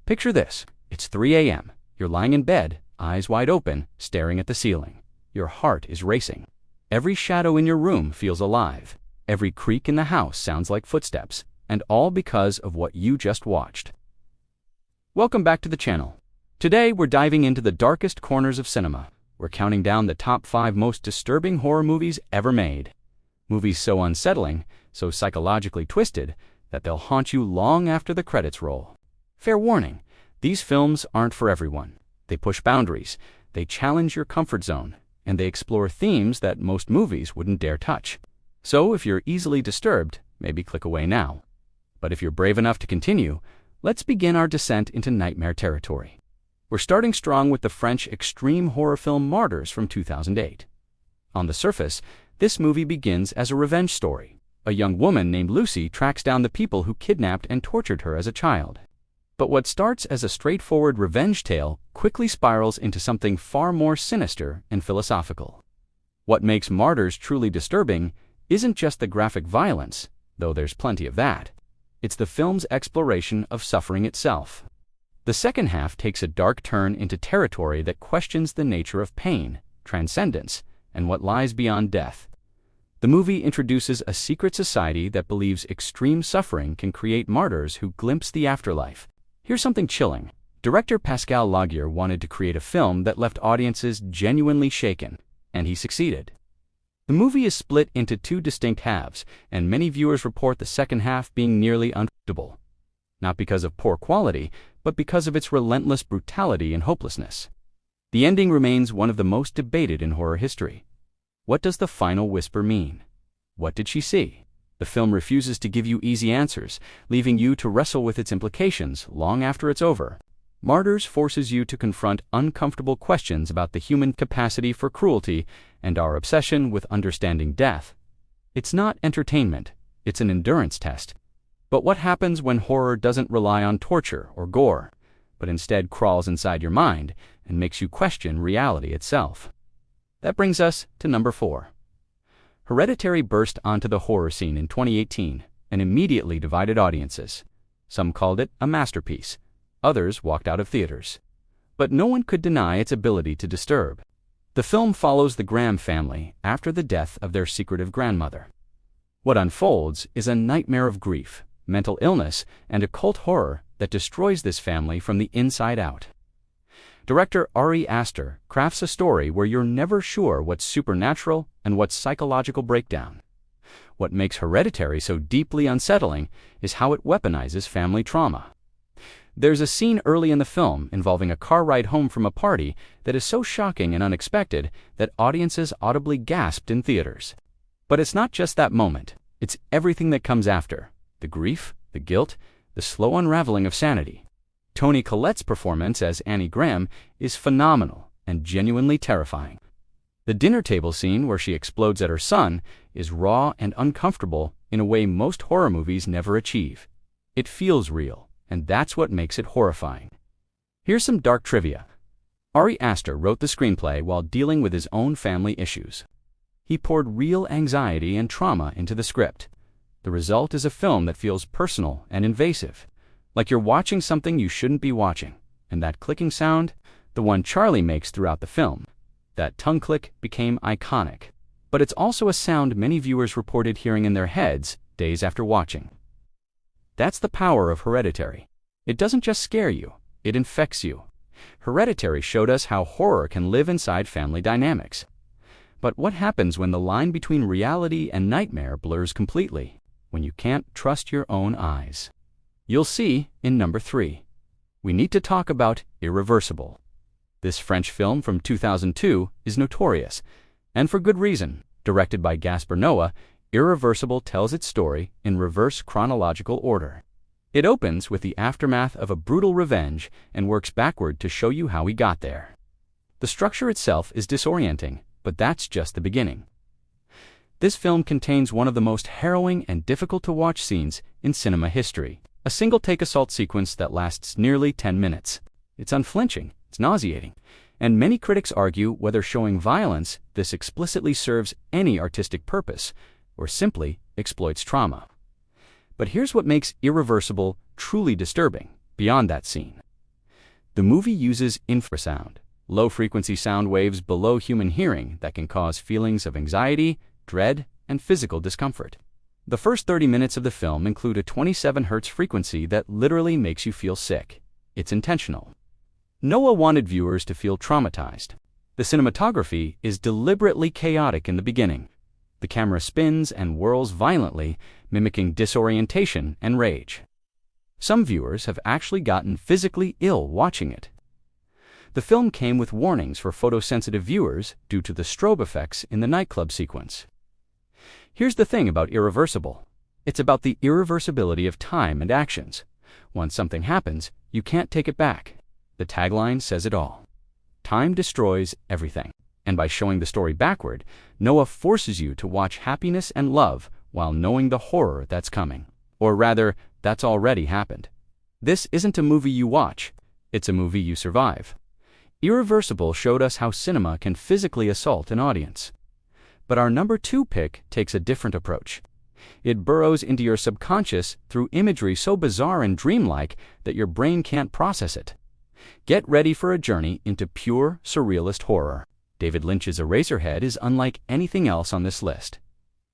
Picture this. It's 3 a.m. You're lying in bed, eyes wide open, staring at the ceiling. Your heart is racing. Every shadow in your room feels alive. Every creak in the house sounds like footsteps, and all because of what you just watched. Welcome back to the channel. Today we're diving into the darkest corners of cinema. We're counting down the top 5 most disturbing horror movies ever made. Movies so unsettling, so psychologically twisted, that they'll haunt you long after the credits roll. Fair warning, these films aren't for everyone. They push boundaries, they challenge your comfort zone, and they explore themes that most movies wouldn't dare touch. So if you're easily disturbed, maybe click away now. But if you're brave enough to continue, let's begin our descent into nightmare territory. We're starting strong with the French extreme horror film Martyrs from 2008. On the surface, this movie begins as a revenge story. A young woman named Lucy tracks down the people who kidnapped and tortured her as a child. But what starts as a straightforward revenge tale quickly spirals into something far more sinister and philosophical. What makes Martyrs truly disturbing isn't just the graphic violence, though there's plenty of that. It's the film's exploration of suffering itself. The second half takes a dark turn into territory that questions the nature of pain, transcendence, and what lies beyond death. The movie introduces a secret society that believes extreme suffering can create martyrs who glimpse the afterlife. Here's something chilling. Director Pascal Laugier wanted to create a film that left audiences genuinely shaken, and he succeeded. The movie is split into 2 distinct halves, and many viewers report the second half being nearly unwatchable. Not because of poor quality, but because of its relentless brutality and hopelessness. The ending remains one of the most debated in horror history. What does the final whisper mean? What did she see? The film refuses to give you easy answers, leaving you to wrestle with its implications long after it's over. Martyrs forces you to confront uncomfortable questions about the human capacity for cruelty and our obsession with understanding death. It's not entertainment, it's an endurance test. But what happens when horror doesn't rely on torture or gore, but instead crawls inside your mind and makes you question reality itself? That brings us to number 4. Hereditary burst onto the horror scene in 2018 and immediately divided audiences. Some called it a masterpiece. Others walked out of theaters. But no one could deny its ability to disturb. The film follows the Graham family after the death of their secretive grandmother. What unfolds is a nightmare of grief, mental illness, and occult horror that destroys this family from the inside out. Director Ari Aster crafts a story where you're never sure what's supernatural and what's psychological breakdown. What makes Hereditary so deeply unsettling is how it weaponizes family trauma. There's a scene early in the film involving a car ride home from a party that is so shocking and unexpected that audiences audibly gasped in theaters. But it's not just that moment, it's everything that comes after. The grief, the guilt, the slow unraveling of sanity. Toni Collette's performance as Annie Graham is phenomenal and genuinely terrifying. The dinner table scene where she explodes at her son is raw and uncomfortable in a way most horror movies never achieve. It feels real, and that's what makes it horrifying. Here's some dark trivia. Ari Aster wrote the screenplay while dealing with his own family issues. He poured real anxiety and trauma into the script. The result is a film that feels personal and invasive, like you're watching something you shouldn't be watching. And that clicking sound, the one Charlie makes throughout the film, that tongue click became iconic. But it's also a sound many viewers reported hearing in their heads days after watching. That's the power of Hereditary. It doesn't just scare you, it infects you. Hereditary showed us how horror can live inside family dynamics. But what happens when the line between reality and nightmare blurs completely? When you can't trust your own eyes? You'll see in number 3. We need to talk about Irreversible. This French film from 2002 is notorious, and for good reason. Directed by Gaspar Noé, Irreversible tells its story in reverse chronological order. It opens with the aftermath of a brutal revenge and works backward to show you how he got there. The structure itself is disorienting, but that's just the beginning. This film contains one of the most harrowing and difficult-to-watch scenes in cinema history. A single-take assault sequence that lasts nearly 10 minutes. It's unflinching, it's nauseating, and many critics argue whether showing violence this explicitly serves any artistic purpose or simply exploits trauma. But here's what makes Irreversible truly disturbing, beyond that scene. The movie uses infrasound, low-frequency sound waves below human hearing that can cause feelings of anxiety, dread, and physical discomfort. The first 30 minutes of the film include a 27 Hz frequency that literally makes you feel sick. It's intentional. Noah wanted viewers to feel traumatized. The cinematography is deliberately chaotic in the beginning. The camera spins and whirls violently, mimicking disorientation and rage. Some viewers have actually gotten physically ill watching it. The film came with warnings for photosensitive viewers due to the strobe effects in the nightclub sequence. Here's the thing about Irreversible. It's about the irreversibility of time and actions. Once something happens, you can't take it back. The tagline says it all. Time destroys everything. And by showing the story backward, Noah forces you to watch happiness and love while knowing the horror that's coming. Or rather, that's already happened. This isn't a movie you watch, it's a movie you survive. Irreversible showed us how cinema can physically assault an audience. But our number 2 pick takes a different approach. It burrows into your subconscious through imagery so bizarre and dreamlike that your brain can't process it. Get ready for a journey into pure, surrealist horror. David Lynch's Eraserhead is unlike anything else on this list.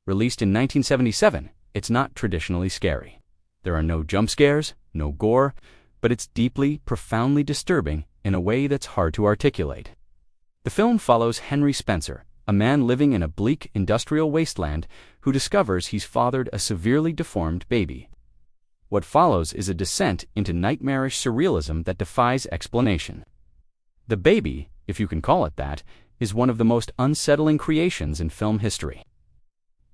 Released in 1977, it's not traditionally scary. There are no jump scares, no gore, but it's deeply, profoundly disturbing in a way that's hard to articulate. The film follows Henry Spencer, a man living in a bleak industrial wasteland who discovers he's fathered a severely deformed baby. What follows is a descent into nightmarish surrealism that defies explanation. The baby, if you can call it that, is one of the most unsettling creations in film history.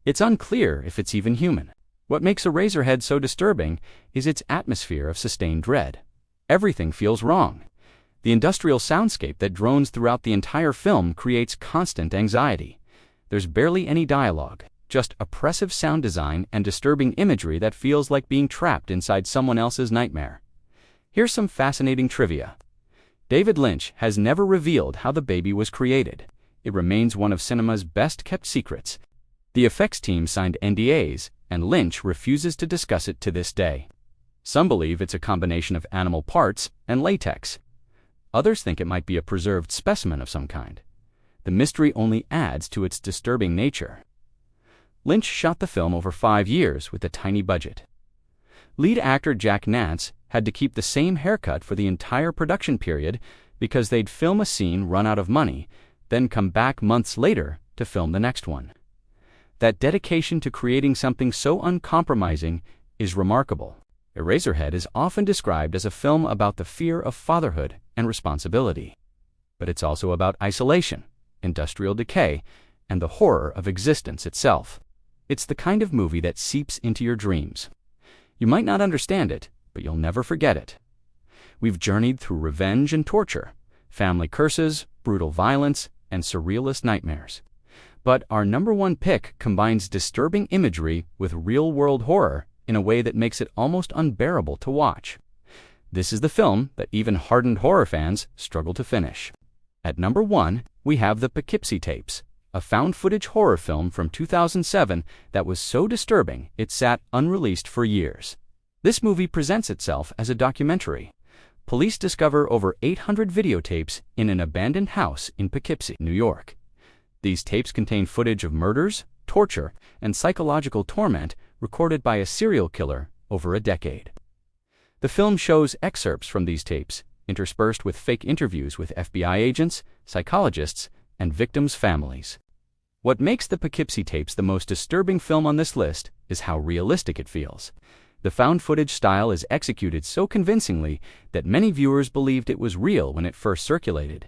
It's unclear if it's even human. What makes Eraserhead so disturbing is its atmosphere of sustained dread. Everything feels wrong. The industrial soundscape that drones throughout the entire film creates constant anxiety. There's barely any dialogue, just oppressive sound design and disturbing imagery that feels like being trapped inside someone else's nightmare. Here's some fascinating trivia. David Lynch has never revealed how the baby was created. It remains one of cinema's best-kept secrets. The effects team signed NDAs, and Lynch refuses to discuss it to this day. Some believe it's a combination of animal parts and latex. Others think it might be a preserved specimen of some kind. The mystery only adds to its disturbing nature. Lynch shot the film over 5 years with a tiny budget. Lead actor Jack Nance had to keep the same haircut for the entire production period because they'd film a scene, run out of money, then come back months later to film the next one. That dedication to creating something so uncompromising is remarkable. Eraserhead is often described as a film about the fear of fatherhood and responsibility. But it's also about isolation, industrial decay, and the horror of existence itself. It's the kind of movie that seeps into your dreams. You might not understand it, but you'll never forget it. We've journeyed through revenge and torture, family curses, brutal violence, and surrealist nightmares. But our number 1 pick combines disturbing imagery with real-world horror in a way that makes it almost unbearable to watch. This is the film that even hardened horror fans struggle to finish. At number 1, we have the Poughkeepsie Tapes, a found-footage horror film from 2007 that was so disturbing it sat unreleased for years. This movie presents itself as a documentary. Police discover over 800 videotapes in an abandoned house in Poughkeepsie, New York. These tapes contain footage of murders, torture, and psychological torment recorded by a serial killer over a decade. The film shows excerpts from these tapes, interspersed with fake interviews with FBI agents, psychologists, and victims' families. What makes the Poughkeepsie Tapes the most disturbing film on this list is how realistic it feels. The found footage style is executed so convincingly that many viewers believed it was real when it first circulated.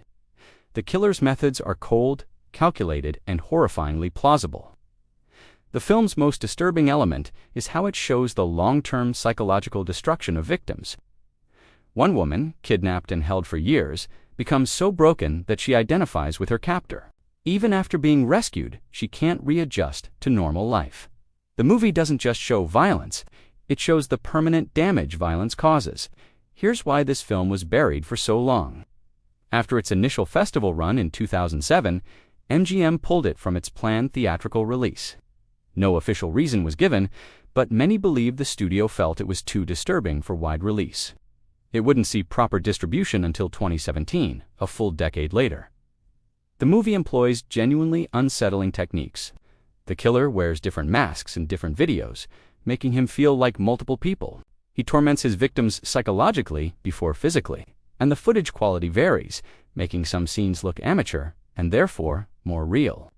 The killer's methods are cold, calculated, and horrifyingly plausible. The film's most disturbing element is how it shows the long-term psychological destruction of victims. One woman, kidnapped and held for years, becomes so broken that she identifies with her captor. Even after being rescued, she can't readjust to normal life. The movie doesn't just show violence, it shows the permanent damage violence causes. Here's why this film was buried for so long. After its initial festival run in 2007, MGM pulled it from its planned theatrical release. No official reason was given, but many believe the studio felt it was too disturbing for wide release. It wouldn't see proper distribution until 2017, a full decade later. The movie employs genuinely unsettling techniques. The killer wears different masks in different videos, making him feel like multiple people. He torments his victims psychologically before physically, and the footage quality varies, making some scenes look amateur and therefore more real.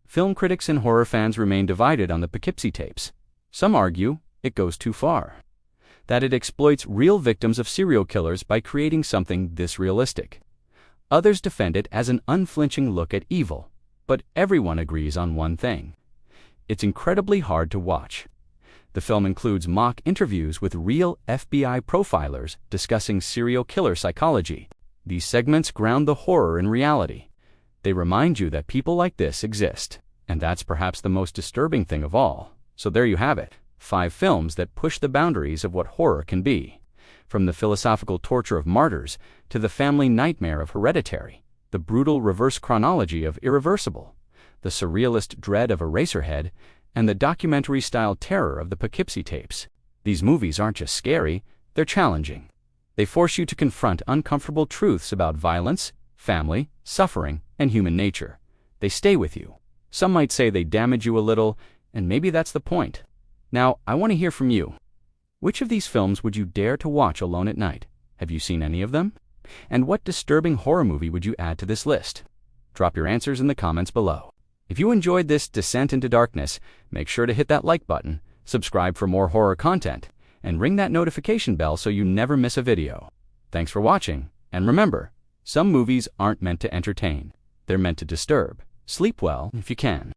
Film critics and horror fans remain divided on the Poughkeepsie Tapes. Some argue it goes too far, that it exploits real victims of serial killers by creating something this realistic. Others defend it as an unflinching look at evil, but everyone agrees on one thing: it's incredibly hard to watch. The film includes mock interviews with real FBI profilers discussing serial killer psychology. These segments ground the horror in reality. They remind you that people like this exist, and that's perhaps the most disturbing thing of all. So there you have it, 5 films that push the boundaries of what horror can be. From the philosophical torture of Martyrs to the family nightmare of Hereditary, the brutal reverse chronology of Irreversible, the surrealist dread of Eraserhead, and the documentary-style terror of the Poughkeepsie Tapes. These movies aren't just scary, they're challenging. They force you to confront uncomfortable truths about violence, family, suffering, and human nature. They stay with you. Some might say they damage you a little, and maybe that's the point. Now, I want to hear from you. Which of these films would you dare to watch alone at night? Have you seen any of them? And what disturbing horror movie would you add to this list? Drop your answers in the comments below. If you enjoyed this descent into darkness, make sure to hit that like button, subscribe for more horror content, and ring that notification bell so you never miss a video. Thanks for watching, and remember, some movies aren't meant to entertain. They're meant to disturb. Sleep well if you can.